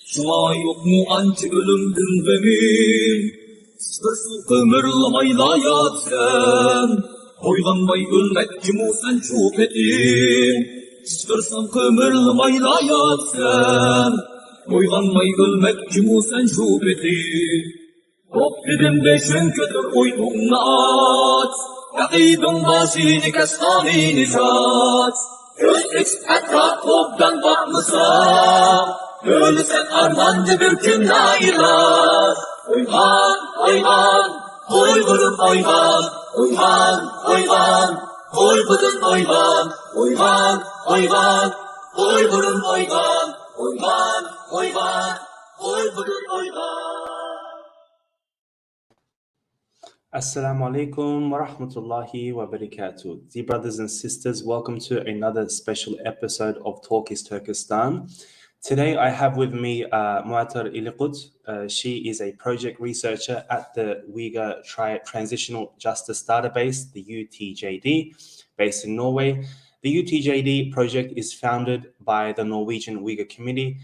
Şuna yok mu anti ölümdün benim? Sırsız kımırlamayla yat sen. Oynanmay ölmek kim o sen çok etin. Sırsız kımırlamayla yat sen. Oynanmay ölmek kim o sen çok etin. Hop dedim de şönkötür oyduğuna at. Yakidun basini kestani nişat. Gözlük etraf toptan bakmasa. Ölsen armandı bir gün nailaz. Uygan, uygan, Uygur'um uygan. Uygan, uygan, Uygur'um uygan. Uygan, uygan, Uygur'um uygan. Uygan, uygan, Uygur'um uygan. Assalamu alaikum wa rahmatullahi wa barakatuh. Dear brothers and sisters, welcome to another special episode of Talk East Turkistan. Today I have with me Muetter Iliqud. She is a project researcher at the Uyghur Transitional Justice Database, the UTJD, based in Norway. The UTJD project is founded by the Norwegian Uyghur Committee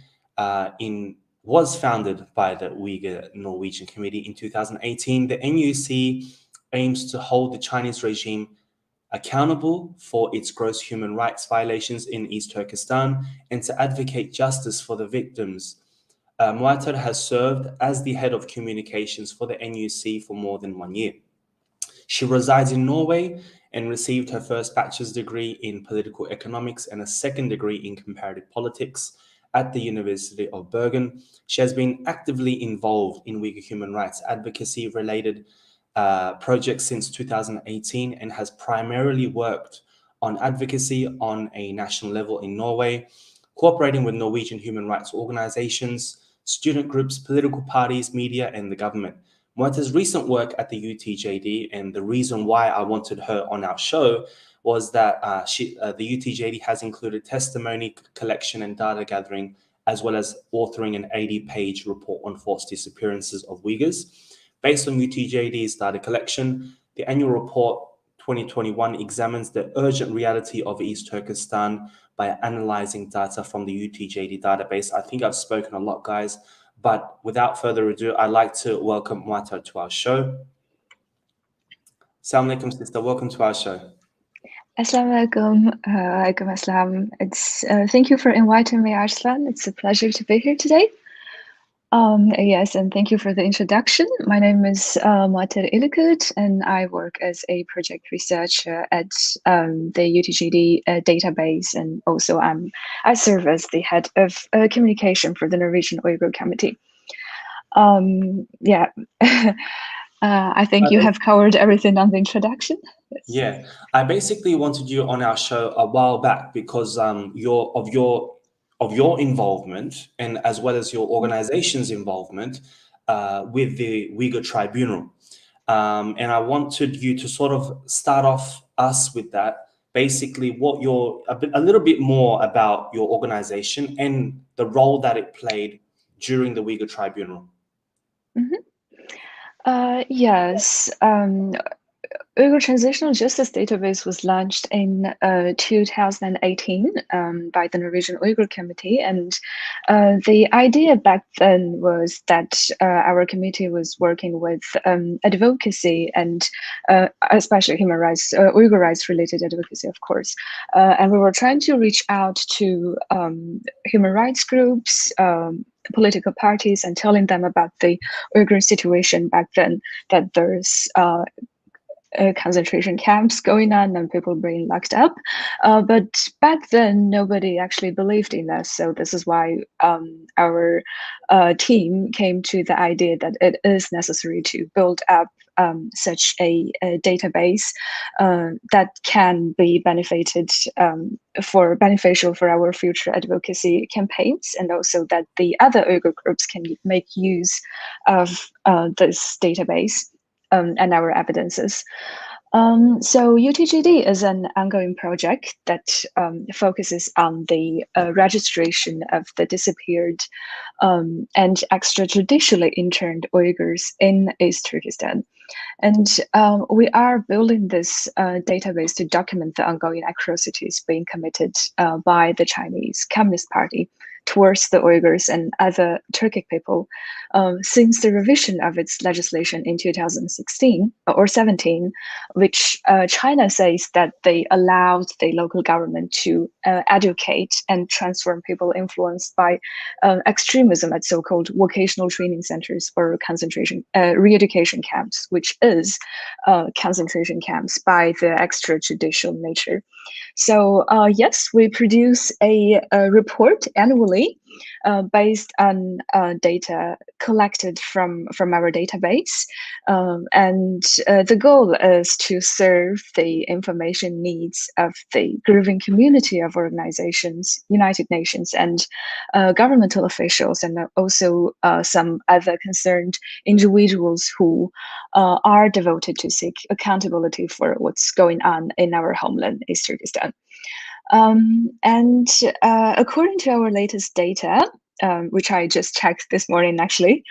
was founded by the Uyghur Norwegian Committee in 2018. The NUC aims to hold the Chinese regime accountable for its gross human rights violations in East Turkistan and to advocate justice for the victims. Muetter has served as the head of communications for the NUC for more than 1 year. She resides in Norway and received her first bachelor's degree in political economics and a second degree in comparative politics at the University of Bergen. She has been actively involved in Uyghur human rights advocacy related projects since 2018 and has primarily worked on advocacy on a national level in Norway, cooperating with Norwegian human rights organizations, student groups, political parties, media, and the government. Muetter's recent work at the UTJD, and the reason why I wanted her on our show, was that the UTJD has included testimony collection and data gathering, as well as authoring an 80-page report on forced disappearances of Uyghurs. Based on UTJD's data collection, the annual report 2021 examines the urgent reality of East Turkestan by analyzing data from the UTJD database. I think I've spoken a lot, guys, but without further ado, I'd like to welcome Muetter to our show. Assalamu alaikum, sister. Welcome to our show. Assalamu alaikum. Alaikum assalam. Thank you for inviting me, Arslan. It's a pleasure to be here today. Yes, and thank you for the introduction. My name is Muetter Iliqud, and I work as a project researcher at the UTJD database, and also I serve as the head of communication for the Norwegian Uyghur Committee. Yeah. I think you have covered everything on the introduction. Yes. Yeah, I basically wanted you on our show a while back because of your involvement, and as well as your organization's involvement with the Uyghur Tribunal. And I wanted you to sort of start off us with that, basically a little bit more about your organization and the role that it played during the Uyghur Tribunal. Mm-hmm. Yes. Uyghur Transitional Justice Database was launched in 2018 by the Norwegian Uyghur Committee, and the idea back then was that our committee was working with advocacy and especially human rights, Uyghur rights related advocacy, of course, and we were trying to reach out to human rights groups, political parties, and telling them about the Uyghur situation back then, that there's concentration camps going on and people being locked up. But back then, nobody actually believed in us. So this is why our team came to the idea that it is necessary to build up such a database that can be beneficial for our future advocacy campaigns, and also that the other Uyghur groups can make use of this database and our evidences. So UTJD is an ongoing project that focuses on the registration of the disappeared and extrajudicially interned Uyghurs in East Turkistan. And we are building this database to document the ongoing atrocities being committed by the Chinese Communist Party towards the Uyghurs and other Turkic people since the revision of its legislation in 2016 or 17, which China says that they allowed the local government to educate and transform people influenced by extremism at so-called vocational training centers or concentration re-education camps, which is concentration camps by the extrajudicial nature. So yes, we produce a report annually based on data collected from our database. And the goal is to serve the information needs of the grieving community of organizations, United Nations, and governmental officials, and also some other concerned individuals who are devoted to seek accountability for what's going on in our homeland, East Turkistan. And according to our latest data, which I just checked this morning, actually,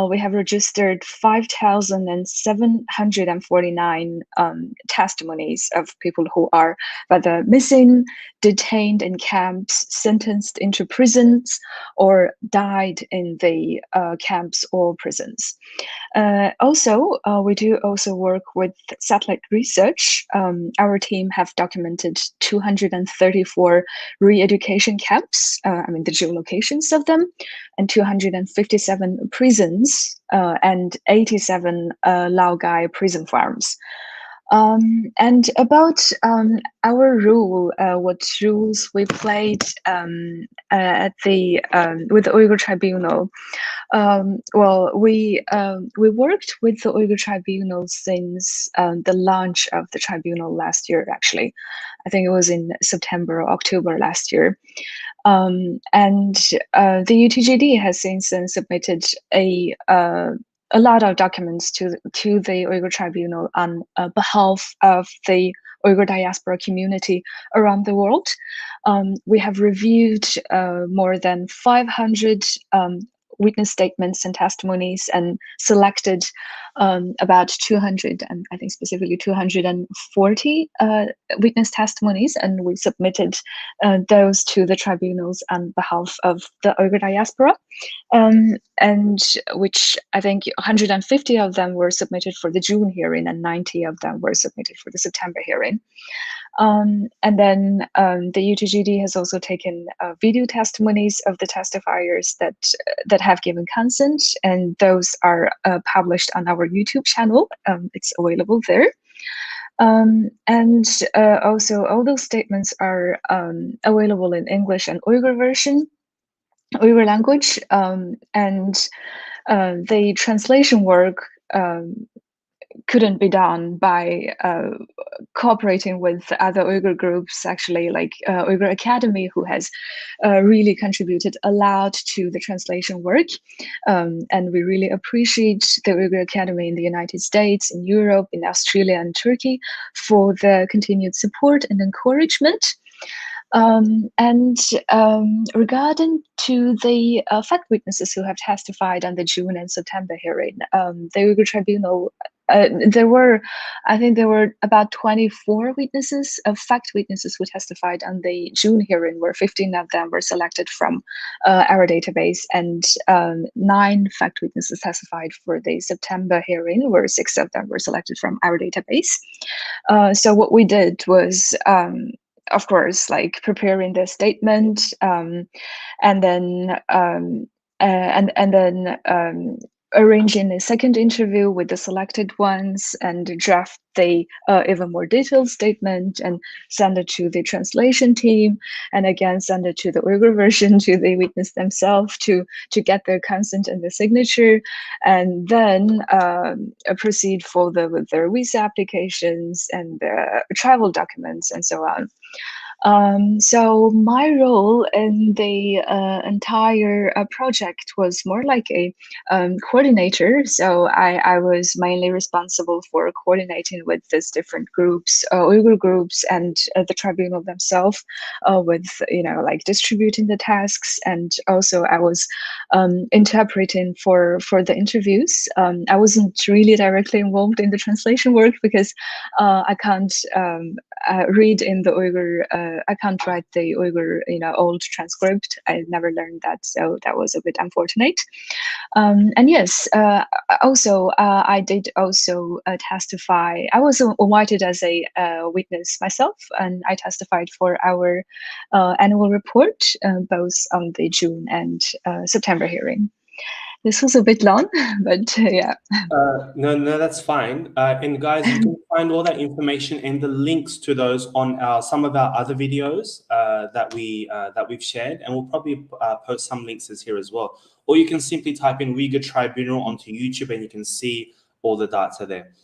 we have registered 5,749 testimonies of people who are whether missing, detained in camps, sentenced into prisons, or died in the camps or prisons. Also, we do also work with satellite research. Our team have documented 234 re-education camps, the geolocations of them, and 257 prisons and 87 Laogai prison farms. And about our role, what roles we played at the with the Uyghur Tribunal. Well, we worked with the Uyghur Tribunal since the launch of the tribunal last year. Actually, I think it was in September or October last year. And the UTJD has since then submitted a lot of documents to the Uyghur Tribunal on behalf of the Uyghur diaspora community around the world. We have reviewed more than 500 witness statements and testimonies and selected about 200, and I think specifically 240 witness testimonies, and we submitted those to the tribunals on behalf of the Uyghur diaspora, and which I think 150 of them were submitted for the June hearing and 90 of them were submitted for the September hearing. And then the UTJD has also taken video testimonies of the testifiers that have given consent, and those are published on our YouTube channel. It's available there. And also all those statements are available in English and Uyghur version, Uyghur language, and the translation work couldn't be done by cooperating with other Uyghur groups, actually, like Uyghur Academy, who has really contributed a lot to the translation work. And we really appreciate the Uyghur Academy in the United States, in Europe, in Australia, and Turkey for the continued support and encouragement. Regarding to the fact witnesses who have testified on the June and September hearing, the Uyghur Tribunal, there were about 24 witnesses, fact witnesses who testified on the June hearing, where 15 of them were selected from our database, and 9 fact witnesses testified for the September hearing, where 6 of them were selected from our database. So what we did was, of course, like preparing the statement, and then arranging a second interview with the selected ones, and draft the even more detailed statement and send it to the translation team, and again send it to the Uyghur version to the witness themselves to get their consent and the signature, and then proceed further with their visa applications and travel documents and so on. So my role in the entire project was more like a coordinator. So I was mainly responsible for coordinating with these different groups, Uyghur groups, and the tribunal themselves, with like distributing the tasks, and also I was interpreting for the interviews. I wasn't really directly involved in the translation work because I can't read in the Uyghur I can't write the Uyghur, old transcript. I never learned that, so that was a bit unfortunate. And yes, also I did also testify. I was invited as a witness myself, and I testified for our annual report, both on the June and September hearing. This was a bit long, but yeah. No, that's fine. And guys, you can find all that information and the links to those on some of our other videos that we've shared, and we'll probably post some links as here as well. Or you can simply type in Uyghur Tribunal onto YouTube, and you can see all the data there.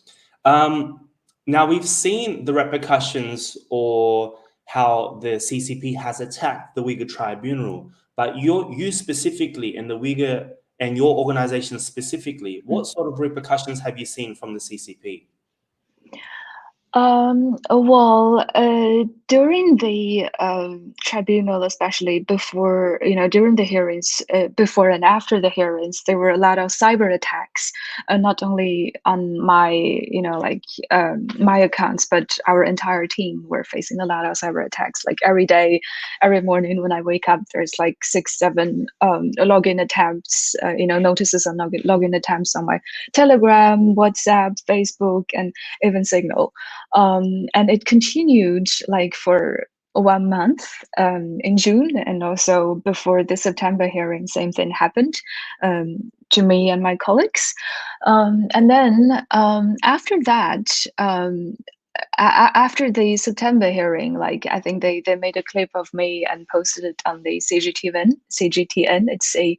Now we've seen the repercussions or how the CCP has attacked the Uyghur Tribunal, but you specifically in the Uyghur and your organization specifically, what sort of repercussions have you seen from the CCP? Well, during the tribunal, especially before, during the hearings, before and after the hearings, there were a lot of cyber attacks, not only on my, my accounts, but our entire team were facing a lot of cyber attacks. Like every day, every morning when I wake up, there's like 6, 7 login attempts, notices on login attempts on my Telegram, WhatsApp, Facebook, and even Signal. And it continued like for 1 month in June, and also before the September hearing, same thing happened to me and my colleagues. And then after that, after the September hearing, like I think they made a clip of me and posted it on the CGTN. It's a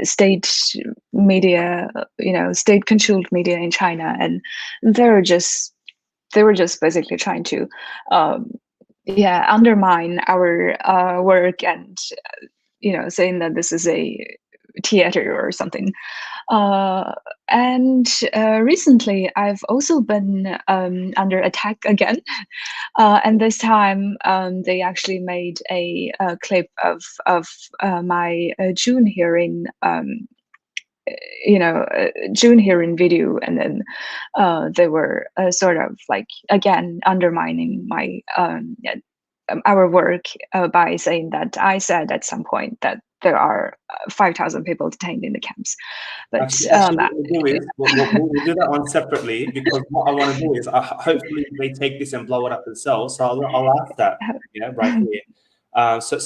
state media, state-controlled media in China, and they were just basically trying to undermine our work, and saying that this is a theater or something. And recently I've also been under attack again, and this time they actually made a clip of my June hearing, June hearing video, and then they were sort of like again undermining my our work by saying that I said at some point that there are 5,000 people detained in the camps. But Actually, what we'll do is we'll do that one separately, because what I want to do is hopefully they take this and blow it up themselves. So I'll ask that, right here. So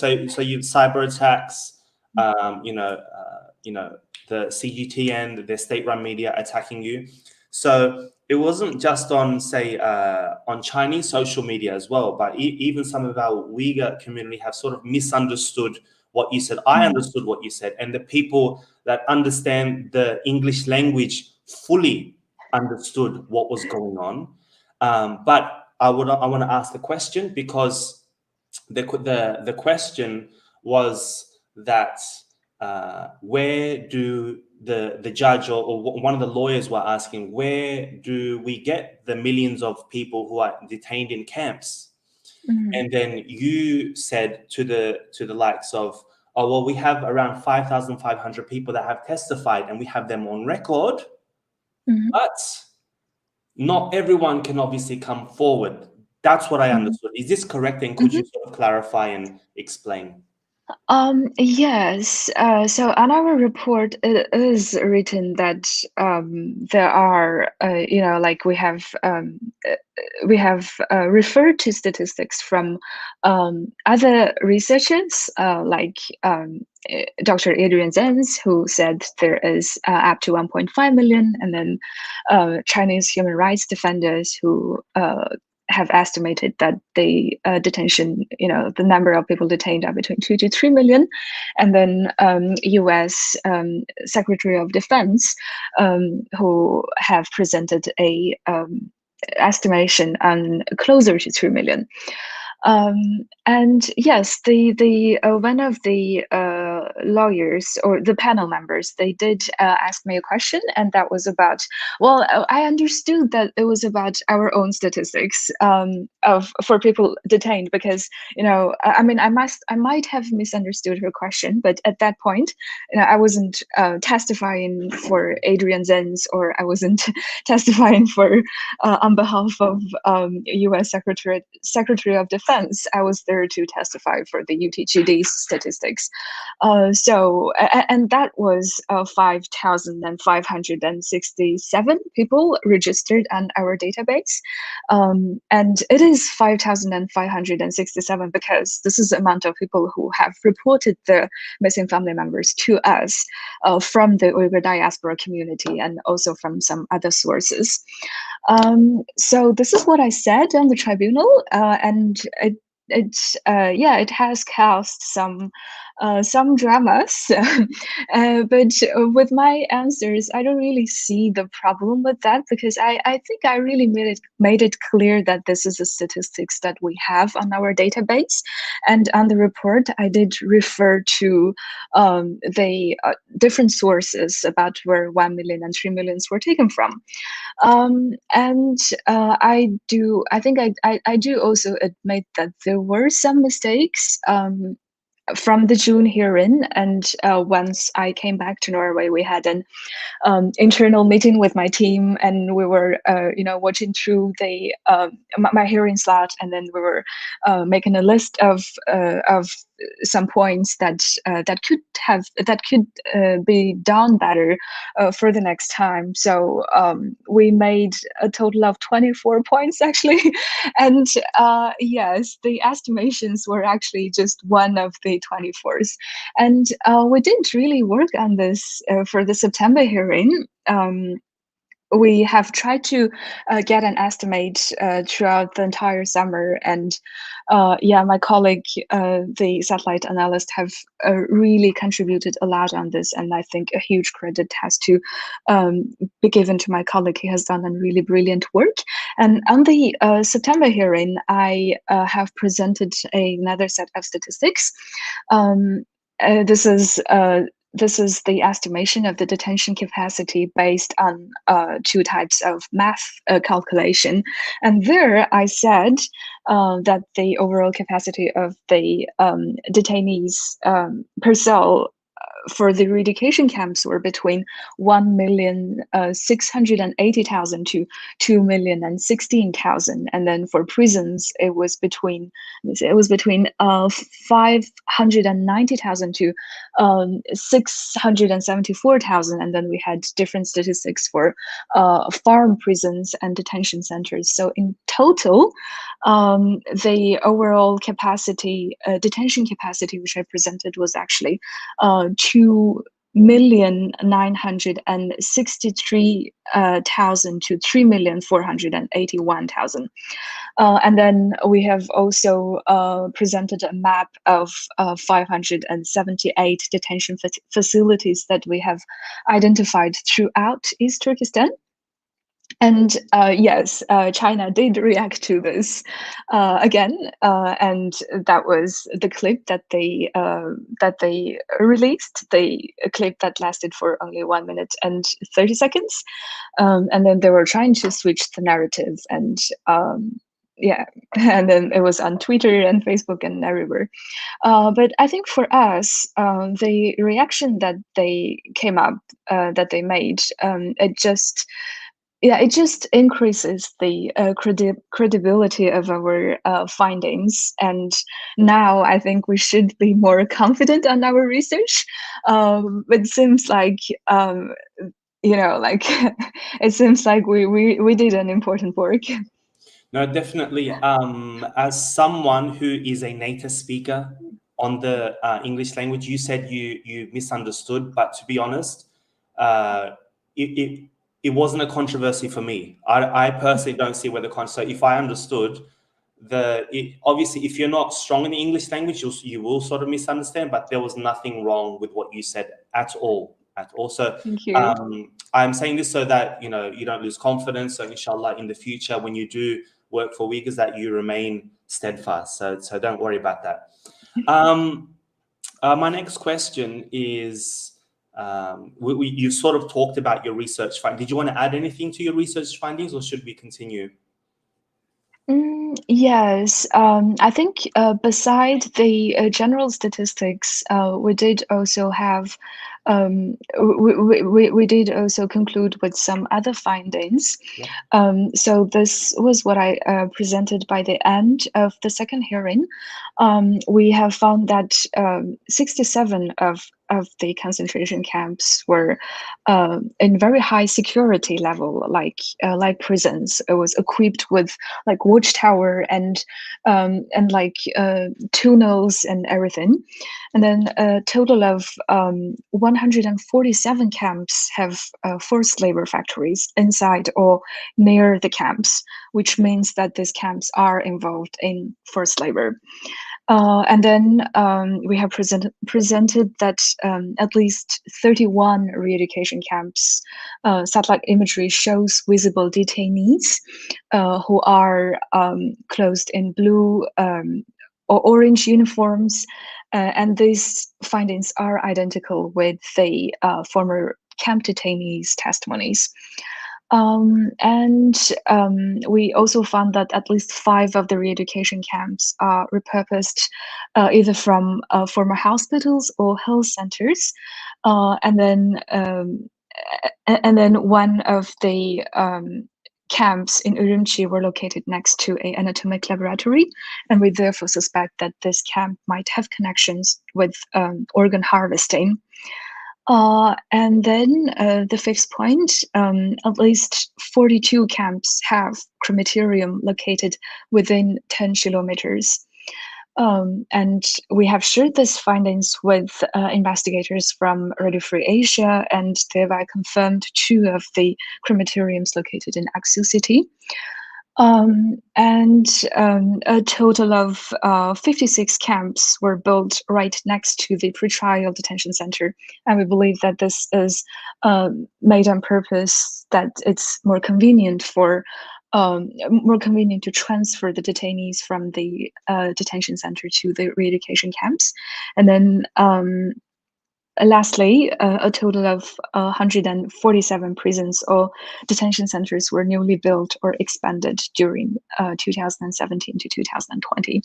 you cyber attacks, the CGTN, the state-run media attacking you. So it wasn't just on, say, on Chinese social media as well, but even some of our Uyghur community have sort of misunderstood what you said. I understood what you said, and the people that understand the English language fully understood what was going on. But I want to ask the question, because the question was that where do the judge or one of the lawyers were asking, where do we get the millions of people who are detained in camps? And then you said to the likes of, oh, well, we have around 5,500 people that have testified and we have them on record, but not everyone can obviously come forward. That's what I understood. Is this correct? And could you sort of clarify and explain? Yes. So on our report, it is written that there are, we have referred to statistics from other researchers, like Dr. Adrian Zenz, who said there is up to 1.5 million, and then Chinese human rights defenders who have estimated that the detention, the number of people detained are between 2 to 3 million. And then US Secretary of Defense, who have presented a estimation on closer to 3 million. And yes, the one of the lawyers or the panel members, they did ask me a question, and that was about, well, I understood that it was about our own statistics for people detained, because, you know, I mean, I might have misunderstood her question, but at that point, you know, I wasn't testifying for Adrian Zenz, or I wasn't testifying for on behalf of U.S. Secretary of Defense. I was there to testify for the UTJD statistics. And that was 5,567 people registered on our database. And it is 5,567 because this is the amount of people who have reported the missing family members to us from the Uyghur diaspora community and also from some other sources. So this is what I said on the tribunal, and it has caused some dramas, but with my answers, I don't really see the problem with that, because I think I really made it clear that this is the statistics that we have on our database, and on the report I did refer to the different sources about where 1 million and 3 millions were taken from. I do also admit that there were some mistakes from the June hearing, and once I came back to Norway, we had an internal meeting with my team, and we were watching through the my hearing slot, and then we were making a list of some points that could be done better for the next time. So we made a total of 24 points actually, and yes, the estimations were actually just one of the 24s, and we didn't really work on this for the September hearing. We have tried to get an estimate throughout the entire summer, and my colleague, the satellite analyst, have really contributed a lot on this, and I think a huge credit has to be given to my colleague. He has done a really brilliant work. And on the September hearing, I have presented another set of statistics. This is the estimation of the detention capacity based on two types of math calculation. And there I said that the overall capacity of the detainees per cell for the re-education camps were between 1,680,000 to 2,016,000, and then for prisons it was between 590,000 to 674,000, and then we had different statistics for farm prisons and detention centers. So in total, the overall capacity, detention capacity, which I presented, was actually 2,963,000 to 3,481,000. And then we have also presented a map of 578 detention facilities that we have identified throughout East Turkistan. And yes, China did react to this again, and that was the clip that they released. The clip that lasted for only 1 minute and 30 seconds, and then they were trying to switch the narrative, and and then it was on Twitter and Facebook and everywhere. But I think for us, the reaction that they came up, that they made, it just increases the credibility of our findings. And now I think we should be more confident on our research. It seems like, it seems like we did an important work. No, definitely. As someone who is a native speaker on the English language, you said you misunderstood, but to be honest, it wasn't a controversy for me. I personally don't see where the controversy. So if I understood obviously, if you're not strong in the English language, you will sort of misunderstand. But there was nothing wrong with what you said at all. So thank you. I'm saying this so that you don't lose confidence. So inshallah, in the future, when you do work for Uyghurs, that you remain steadfast. So don't worry about that. My next question is, you sort of talked about your research. Did you want to add anything to your research findings, or should we continue? Yes, I think beside the general statistics, we did also have we did also conclude with some other findings. Yeah. So this was what I presented by the end of the second hearing. We have found that 67 of the concentration camps were in very high security level, like prisons. It was equipped with like watchtower and like tunnels and everything. And then a total of 147 camps have forced labor factories inside or near the camps, which means that these camps are involved in forced labor. And then we have presented that at least 31 re-education camps satellite imagery shows visible detainees who are clothed in blue or orange uniforms, and these findings are identical with the former camp detainees' testimonies. We also found that at least 5 of the re-education camps are repurposed either from former hospitals or health centers. And then one of the camps in Urumqi were located next to an anatomic laboratory, and we therefore suspect that this camp might have connections with organ harvesting. And then the fifth point, at least 42 camps have crematorium located within 10 kilometers. And we have shared these findings with investigators from Radio Free Asia, and thereby confirmed 2 of the crematoriums located in Aksu City. A total of 56 camps were built right next to the pretrial detention center, and we believe that this is made on purpose, that it's more convenient to transfer the detainees from the detention center to the re-education camps. And then lastly, a total of 147 prisons or detention centers were newly built or expanded during 2017 to 2020.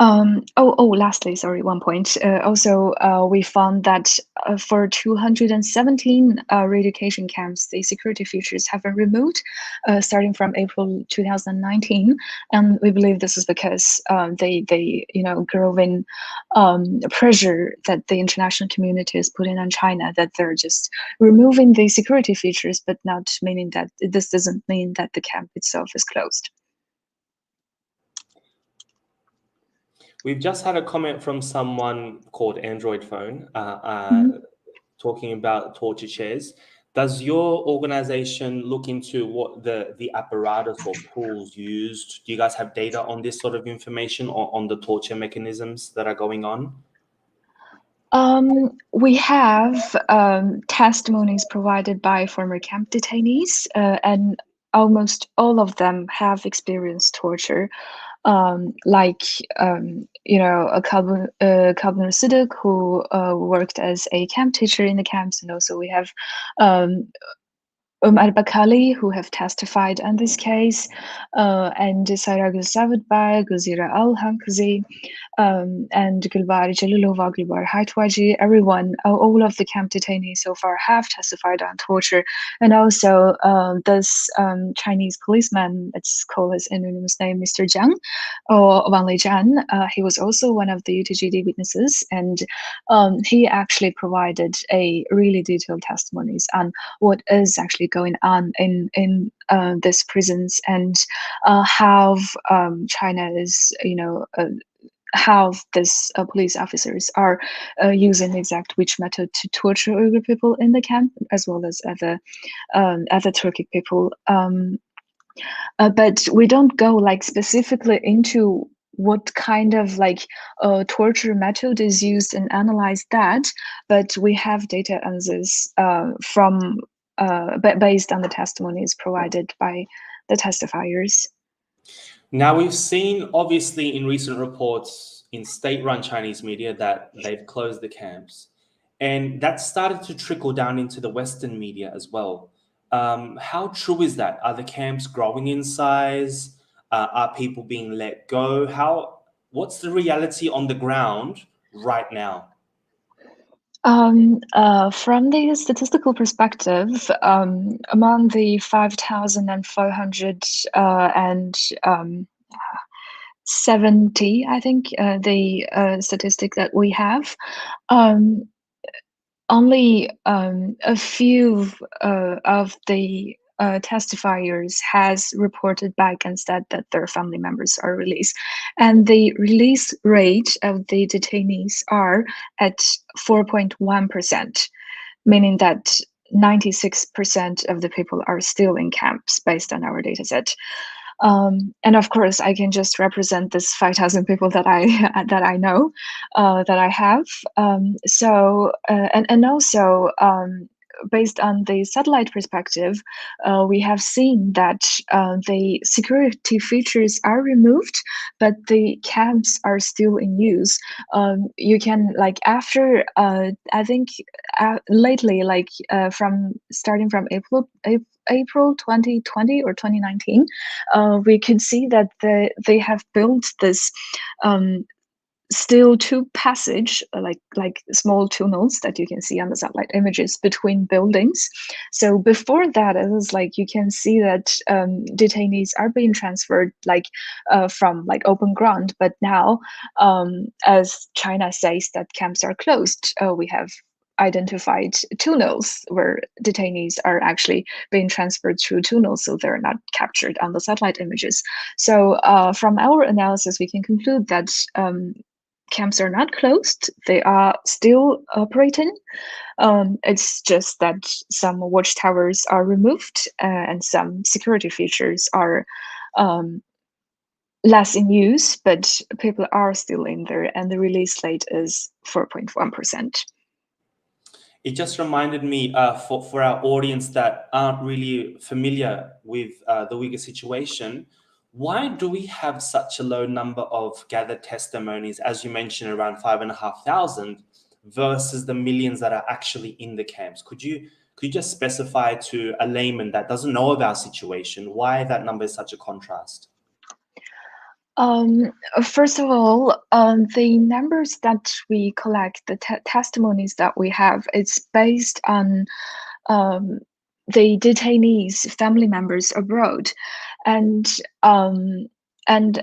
Lastly, sorry, one point. Also, we found that for 217 re-education camps, the security features have been removed starting from April 2019, and we believe this is because they growing pressure that the international community is putting on China, that they're just removing the security features, but not meaning that this doesn't mean that the camp itself is closed. We've just had a comment from someone called Android Phone talking about torture chairs. Does your organization look into what the apparatus or tools used? Do you guys have data on this sort of information or on the torture mechanisms that are going on? We have testimonies provided by former camp detainees, and almost all of them have experienced torture. Kabnur Siddiq, who worked as a camp teacher in the camps, and also we have Bakali, who have testified on this case, and Saira Gusavidbay, Guzira Al-Hankazi, and Gulbar Jalilova, Gulbar Haitwaji. Everyone, all of the camp detainees so far have testified on torture. And also this Chinese policeman, let's call his anonymous name Mr. Jiang, or Wang Leijian, he was also one of the UTJD witnesses, and he actually provided a really detailed testimonies on what is actually going on in these prisons, and how China is, how these police officers are using exact which method to torture Uyghur people in the camp, as well as other Turkic people. But we don't go like specifically into what kind of torture method is used and analyze that, but we have data on this from based on the testimonies provided by the testifiers. Now, we've seen, obviously, in recent reports, in state-run Chinese media that they've closed the camps. And that started to trickle down into the Western media as well. How true is that? Are the camps growing in size? Are people being let go? What's the reality on the ground right now? From the statistical perspective, among the 5,400 and 70, I think, the statistic that we have, only a few of the testifiers has reported back and said that their family members are released. And the release rate of the detainees are at 4.1%, meaning that 96% of the people are still in camps based on our data set. And of course, I can just represent this 5,000 people that I that I know, that I have. And also, based on the satellite perspective, we have seen that the security features are removed, but the camps are still in use. You can, like, after I think lately, like from starting from April 2020 or 2019, we could see that they have built this steel tube passage, like small tunnels that you can see on the satellite images between buildings. So before that, it was like you can see that detainees are being transferred from like open ground. But now, as China says that camps are closed, we have identified tunnels where detainees are actually being transferred through tunnels, so they're not captured on the satellite images. So from our analysis, we can conclude that camps are not closed. They are still operating. It's just that some watchtowers are removed and some security features are less in use, but people are still in there, and the release rate is 4.1%. It just reminded me for our audience that aren't really familiar with the Uyghur situation, why do we have such a low number of gathered testimonies, as you mentioned, around 5,500, versus the millions that are actually in the camps? Could you just specify to a layman that doesn't know of our situation why that number is such a contrast? First of all, the numbers that we collect, the testimonies that we have, it's based on the detainees' family members abroad, and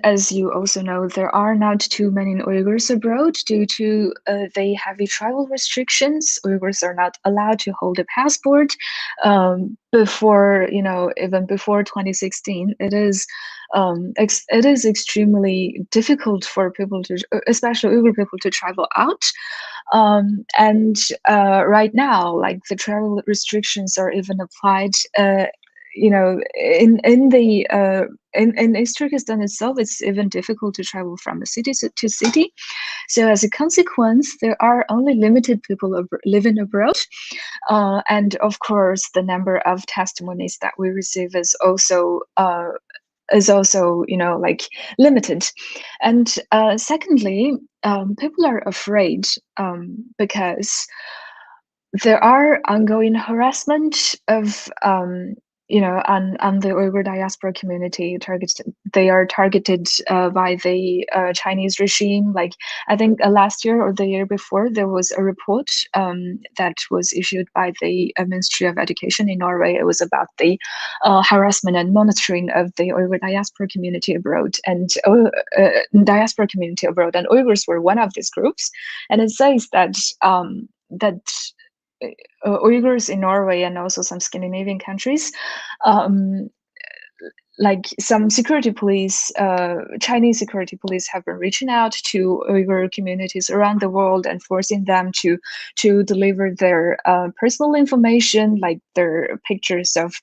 as you also know, there are not too many Uyghurs abroad due to the heavy travel restrictions. Uyghurs are not allowed to hold a passport. Before, even before 2016, it is extremely difficult for people to, especially Uyghur people, to travel out. And right now, like, the travel restrictions are even applied. In East Turkistan itself, it's even difficult to travel from city to city. So as a consequence, there are only limited people living abroad. And of course, the number of testimonies that we receive is also limited. And secondly, people are afraid because there are ongoing harassment of on the Uyghur diaspora community. They are targeted by the Chinese regime. Like, I think last year or the year before, there was a report that was issued by the Ministry of Education in Norway. It was about the harassment and monitoring of the Uyghur diaspora community abroad, and Uyghurs were one of these groups. And it says that Uyghurs in Norway and also some Scandinavian countries, like some security police, Chinese security police, have been reaching out to Uyghur communities around the world and forcing them to deliver their personal information, like their pictures of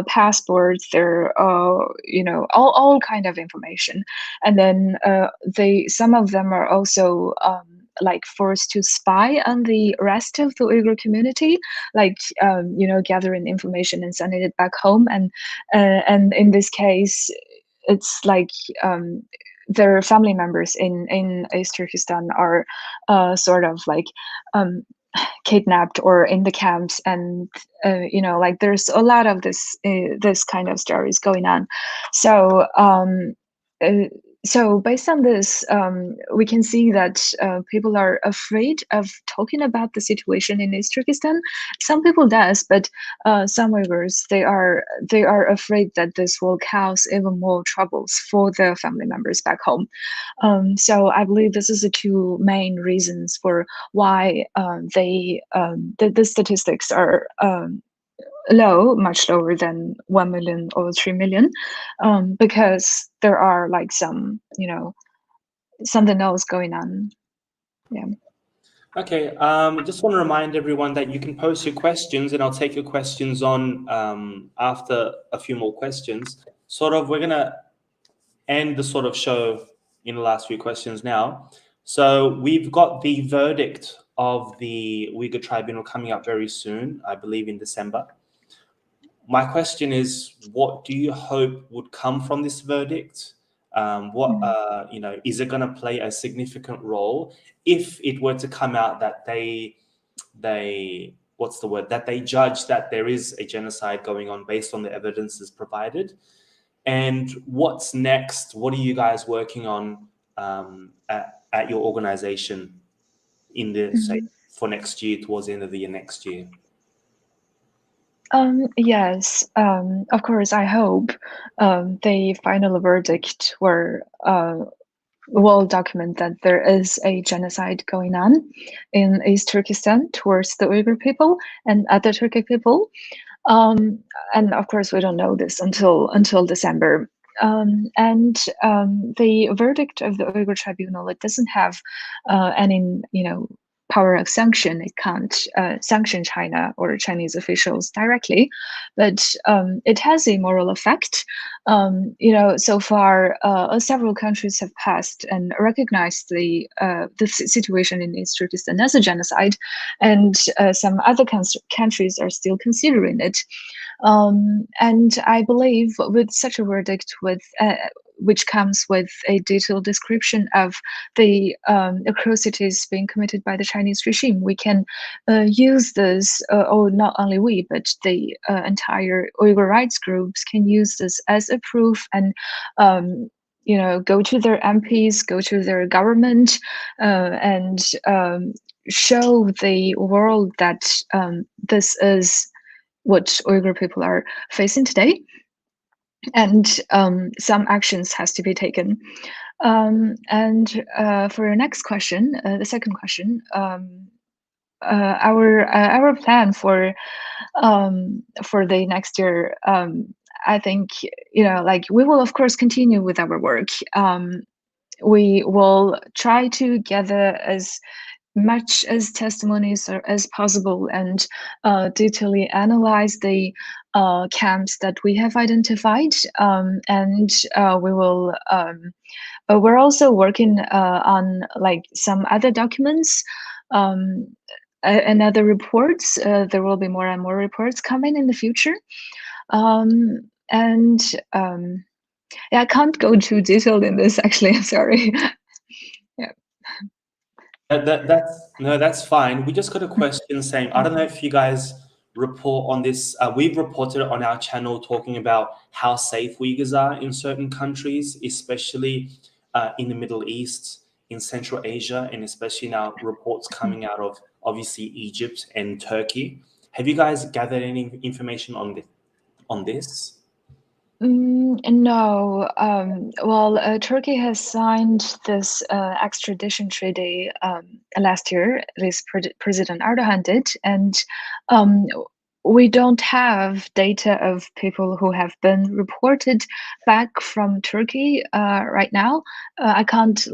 passports, their all kind of information. And then some of them are also forced to spy on the rest of the Uyghur community, gathering information and sending it back home. And in this case, it's like their family members in East Turkestan are sort of like kidnapped or in the camps, and like there's a lot of this kind of stories going on. So uh, so based on this, we can see that people are afraid of talking about the situation in East Turkestan. Some people does, but some Uyghurs, they are afraid that this will cause even more troubles for their family members back home. So I believe this is the two main reasons for why the statistics are low, much lower than 1 million or 3 million, because there are like some, something else going on. Yeah. Okay, just want to remind everyone that you can post your questions, and I'll take your questions on after a few more questions. We're gonna end the sort of show in the last few questions now. So we've got the verdict of the Uyghur Tribunal coming up very soon, I believe in December. My question is, what do you hope would come from this verdict? Is it going to play a significant role if it were to come out that they judge that there is a genocide going on based on the evidences provided? And what's next? What are you guys working on at your organization in the say for next year, towards the end of the year next year? Yes, of course, I hope the final verdict will document that there is a genocide going on in East Turkestan towards the Uyghur people and other Turkic people. And of course, we don't know this until December. And the verdict of the Uyghur Tribunal, it doesn't have any, power of sanction. It can't sanction China or Chinese officials directly, but it has a moral effect. So far, several countries have passed and recognized the situation in East Turkestan as a genocide, and some other countries are still considering it. And I believe with such a verdict, which comes with a detailed description of the atrocities being committed by the Chinese regime, we can use this, or not only we, but the entire Uyghur rights groups can use this as a proof, and go to their MPs, go to their government, and show the world that this is what Uyghur people are facing today, and some actions has to be taken. And for your next question, the second question, our plan for the next year, I think, we will of course continue with our work. We will try to gather as much as testimonies as possible, and detailedly analyze the camps that we have identified, and we will we're also working on some other documents and other reports. There will be more and more reports coming in the future, and yeah, I can't go too detailed in this, actually. I'm sorry. Yeah. That's fine. We just got a question saying, I don't know if you guys report on this. We've reported on our channel talking about how safe Uyghurs are in certain countries, especially in the Middle East, in Central Asia, and especially now reports coming out of obviously Egypt and Turkey. Have you guys gathered any information on this? No. Well, Turkey has signed this extradition treaty last year. This President Erdogan did, and we don't have data of people who have been reported back from Turkey right now. I can't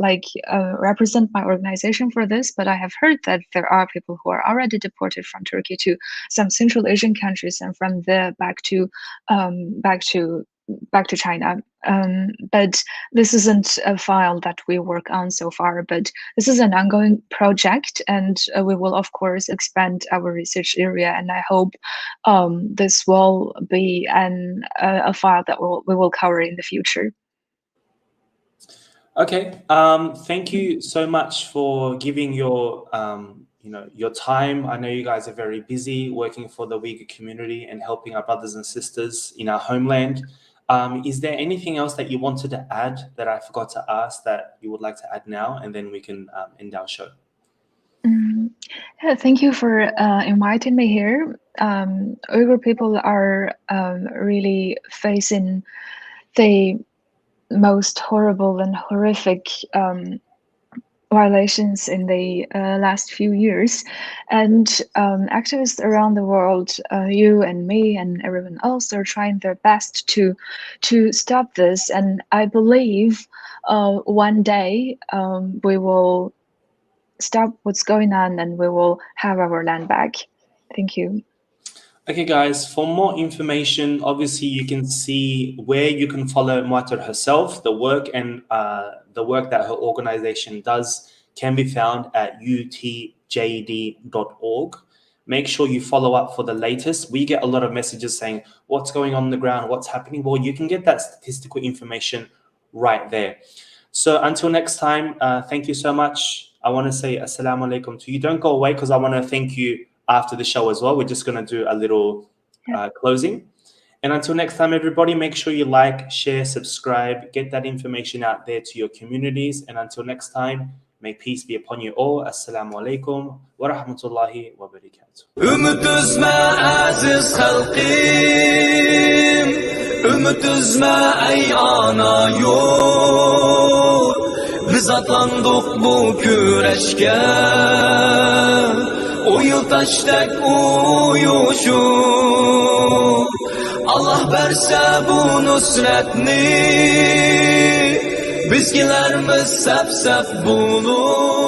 represent my organization for this, but I have heard that there are people who are already deported from Turkey to some Central Asian countries, and from there back to China. But this isn't a file that we work on so far, but this is an ongoing project, and we will of course expand our research area, and I hope this will be a file that we will cover in the future. Okay. Thank you so much for giving your your time. I know you guys are very busy working for the Uyghur community and helping our brothers and sisters in our homeland. Is there anything else that you wanted to add that I forgot to ask that you would like to add now, and then we can end our show? Yeah, thank you for inviting me here. Uyghur people are really facing the most horrible and horrific violations in the last few years, and activists around the world, you and me and everyone else, are trying their best to stop this. And I believe one day we will stop what's going on and we will have our land back. Thank you. Okay, guys, for more information, obviously you can see where you can follow Muetter herself. The work and the work that her organization does can be found at UTJD.org. Make sure you follow up for the latest. We get a lot of messages saying, what's going on the ground, what's happening? Well, you can get that statistical information right there. So until next time, thank you so much. I want to say assalamu alaikum to you. Don't go away, because I want to thank you after the show as well. We're just going to do a little closing. And until next time, everybody, make sure you like, share, subscribe, get that information out there to your communities. And until next time, may peace be upon you all. Assalamu alaikum wa rahmatullahi wa barakatuh. Ümit üzme aziz halkım, ümit üzme ey ana yurt. Biz atlandık bu küreşke, uyutaştek uyuşup. Allah verse bu nusretni, bizgilerimiz sep sep bulur.